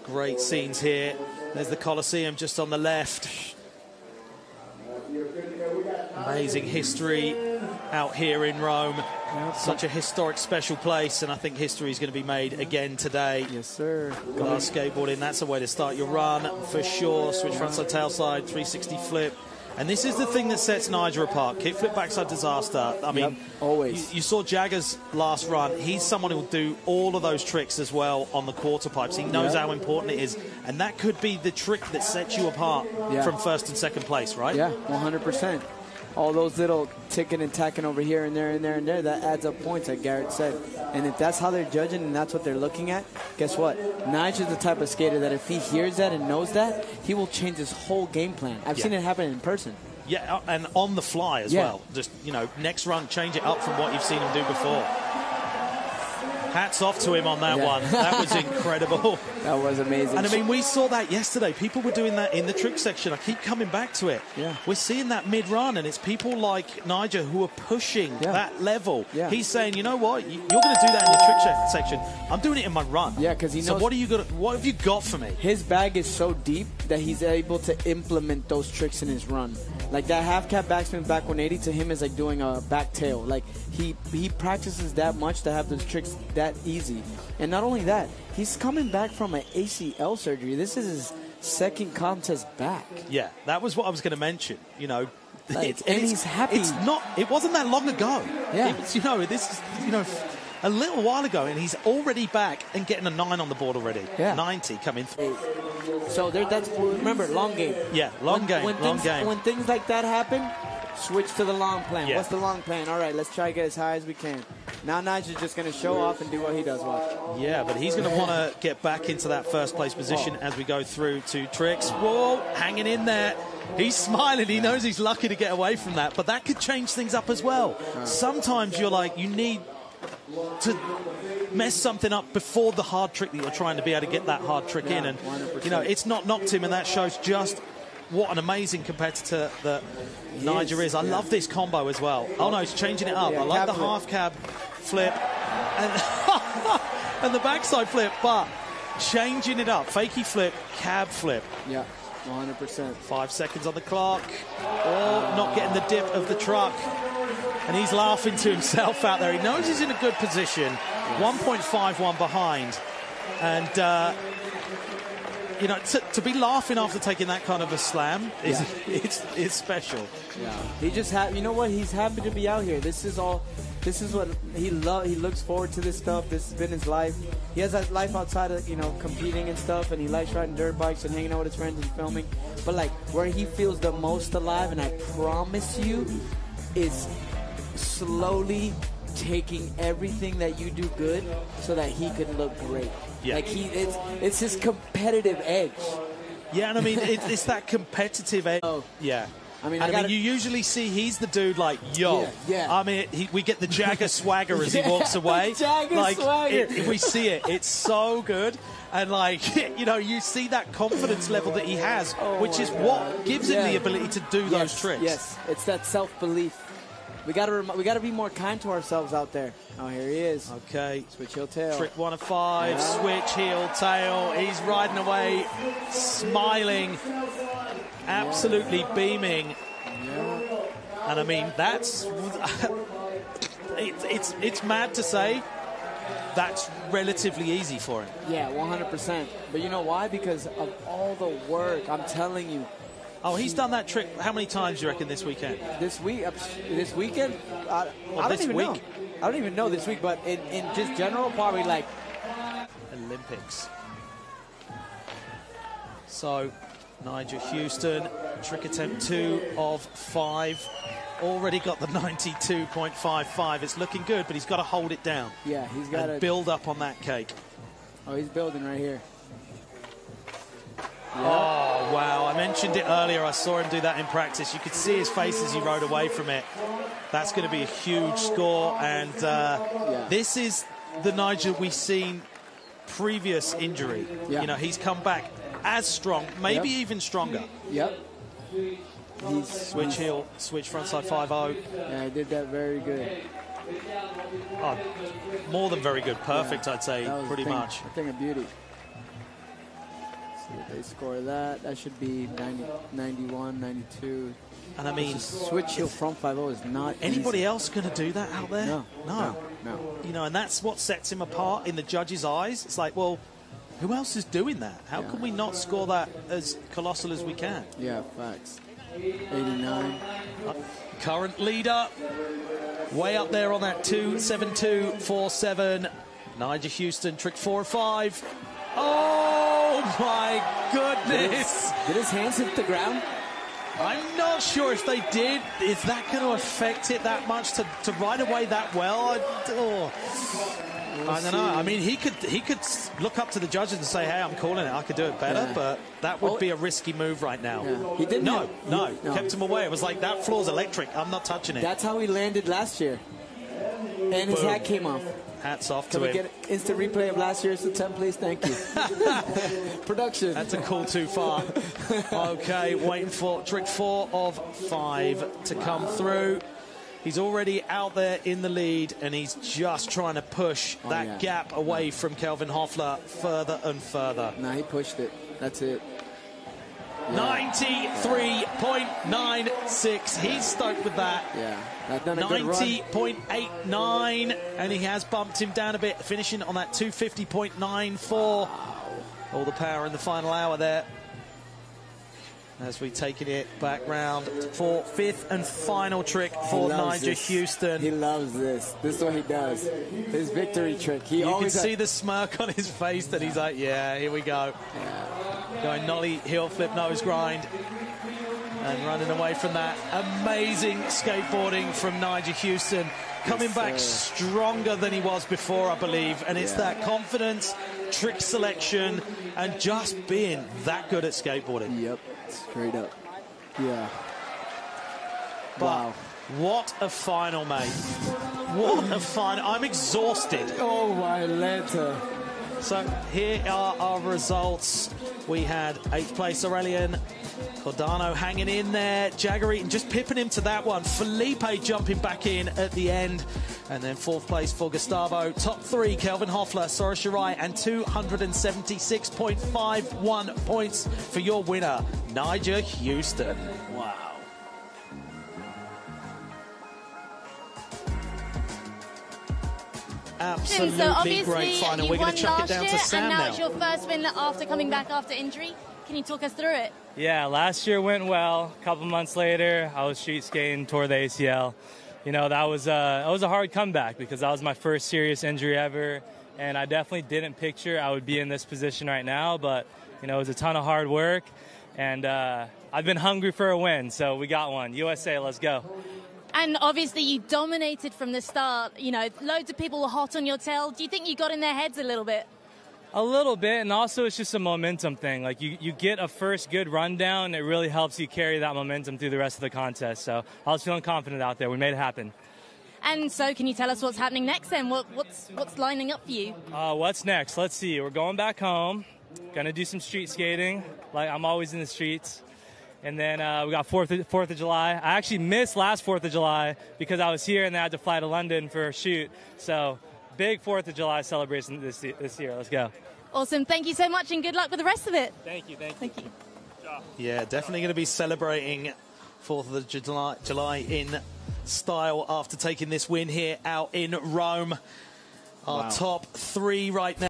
Great scenes here. There's the Colosseum just on the left. Amazing history out here in Rome. Such a historic, special place, and I think history is going to be made again today. Yes, sir. Glass skateboarding, that's a way to start your run for sure. Switch frontside, tailside, 360 flip. And this is the thing that sets Nyjah apart. Kickflip, backside disaster. I mean, always. You saw Jagger's last run. He's someone who will do all of those tricks as well on the quarter pipes. He knows how important it is. And that could be the trick that sets you apart from first and second place, right? Yeah, 100%. All those little ticking and tacking over here and there and there and there, that adds up points, like Garrett said. And if that's how they're judging and that's what they're looking at, guess what? Nyjah's the type of skater that if he hears that and knows that, he will change his whole game plan. I've seen it happen in person. Yeah, and on the fly as well. Just, you know, next run, change it up from what you've seen him do before. Hats off to him on that one. That was incredible. That was amazing. And I mean, we saw that yesterday. People were doing that in the trick section. I keep coming back to it. Yeah. We're seeing that mid-run, and it's people like Nyjah who are pushing that level. Yeah. He's saying, you know what? You're going to do that in your trick section. I'm doing it in my run. Yeah, because he knows. So what have you got for me? His bag is so deep that he's able to implement those tricks in his run. Like that half cap backspin back 180 to him is like doing a back tail. Like he practices that much to have those tricks that easy. And not only that, he's coming back from an ACL surgery. This is his second contest back. Yeah, that was what I was going to mention. You know, and he's happy. It wasn't that long ago. Yeah. It was, this is, a little while ago, and he's already back and getting a 9 on the board already. Yeah. 90 coming through. So that's, remember, long game. Yeah, long game. When things like that happen, switch to the long plan. Yeah. What's the long plan? All right, let's try to get as high as we can. Now Nyjah's just going to show off and do what he does. Watch. Yeah, but he's going to want to get back into that first place position as we go through to tricks. Whoa, hanging in there. He's smiling. He knows he's lucky to get away from that, but that could change things up as well. Sometimes you're like, you need to mess something up before the hard trick that you're trying to be able to get that hard trick in. And, 100%. It's not knocked him, and that shows just what an amazing competitor that Nyjah is. I love this combo as well. Oh, no, he's changing it up. I like the half cab flip and the backside flip, but changing it up. Fakey flip, cab flip. Yeah, 100%. 5 seconds on the clock. Oh, not getting the dip of the truck. And he's laughing to himself out there. He knows he's in a good position. 1.51 behind. And, to be laughing after taking that kind of a slam it's special. Yeah. He just you know what? He's happy to be out here. This is what he looks forward to this stuff. This has been his life. He has that life outside of, competing and stuff, and he likes riding dirt bikes and hanging out with his friends and filming. But like where he feels the most alive, and I promise you, is slowly taking everything that you do good so that he can look great. Yeah. Like it's his competitive edge. Yeah, and I mean it's that competitive edge. Oh. Yeah. I mean, you usually see he's the dude like, yo. Yeah. I mean, we get the Jagger swagger as he walks away. Swagger. We see it. It's so good. And, you see that confidence level that he has, which is what gives him the ability to do those tricks. Yes, it's that self-belief. We gotta be more kind to ourselves out there. Oh, here he is. Okay. Switch heel tail. Trick 1 of 5. Switch heel tail. He's riding away, smiling, absolutely beaming. Yeah. And I mean, that's it's mad to say that's relatively easy for him. Yeah, 100%. But you know why? Because of all the work. I'm telling you. Oh, he's done that trick how many times do you reckon this weekend? This weekend? I don't even know. I don't even know this week, but in just general, probably like Olympics. So, Nyjah Huston, trick attempt 2 of 5. Already got the 92.55. It's looking good, but he's got to hold it down. Yeah, he's got to build up on that cake. Oh, he's building right here. Yeah. Oh, wow. I mentioned it earlier. I saw him do that in practice. You could see his face as he rode away from it. That's going to be a huge score. And this is the Nyjah we've seen previous injury. Yeah. He's come back as strong, maybe even stronger. Yep. Switch heel, switch frontside 5-0. Yeah, he did that very good. Oh, more than very good. Perfect, I'd say, pretty much. A thing of beauty. So if they score that, that should be 90, 91, 92. And I mean, switch heel front 5-0 is not anybody easy. else going to do that out there? No. You know, and that's what sets him apart in the judges' eyes. It's like, well, who else is doing that? How can we not score that as colossal as we can? Yeah, facts. 89. Current leader, way up there on that 2.72.47. Nyjah Huston, trick 4 or 5. Oh my goodness! Did his hands hit the ground? I'm not sure if they did. Is that going to affect it that much to ride away that well? I don't know. I mean, he could look up to the judges and say, "Hey, I'm calling it. I could do it better." But that would be a risky move right now. Yeah. He didn't. No, kept him away. It was like, that floor's electric. I'm not touching it. That's how he landed last year, and his hat came off. Hats off to him. him. Can we get an instant replay of last year's attempt, please? Thank you. Production. That's a call too far. Okay, waiting for trick 4 of 5 to come through. He's already out there in the lead, and he's just trying to push that gap away from Kelvin Hoefler further and further. Nah, he pushed it. That's it. 93.96. He's stoked with that. Yeah. 90.89, and he has bumped him down a bit, finishing on that 250.94. Wow. All the power in the final hour there. As we taking it back round for 5th and final trick for Nyjah Huston. He loves this. This is what he does. His victory trick. You can see the smirk on his face that he's like, yeah, here we go. Yeah. Going nollie, heel flip, nose grind. And running away from that. Amazing skateboarding from Nyjah Huston. Coming back stronger than he was before, I believe. And it's that confidence, trick selection, and just being that good at skateboarding. Yep, straight up. Yeah. But what a final, mate. What a final. I'm exhausted. Oh, my Lanta. So here are our results. We had 8th place Aurelian, Cordano hanging in there, Jagger Eaton just pipping him to that one, Felipe jumping back in at the end, and then 4th place for Gustavo. Top 3, Kelvin Hoefler, Sora Shirai, and 276.51 points for your winner, Nyjah Huston. Wow. Absolutely great final. We're going to chuck it down to Sam now. It's your first win after coming back after injury. Can you talk us through it? Yeah, last year went well. A couple months later, I was street skating, tore the ACL. You know, that was a hard comeback because that was my first serious injury ever, and I definitely didn't picture I would be in this position right now. But you know, it was a ton of hard work, and I've been hungry for a win, so we got one. USA, let's go. And obviously you dominated from the start. You know, loads of people were hot on your tail. Do you think you got in their heads a little bit? A little bit, and also it's just a momentum thing. Like you get a first good rundown, it really helps you carry that momentum through the rest of the contest. So I was feeling confident out there. We made it happen. And so can you tell us what's happening next then? What's lining up for you? What's next? Let's see. We're going back home. Gonna do some street skating. Like I'm always in the streets. And then we got 4th of July. I actually missed last 4th of July because I was here and then I had to fly to London for a shoot. So big 4th of July celebration this year. Let's go. Awesome. Thank you so much and good luck with the rest of it. Thank you. Yeah, definitely going to be celebrating 4th of July in style after taking this win here out in Rome. Our top 3 right now.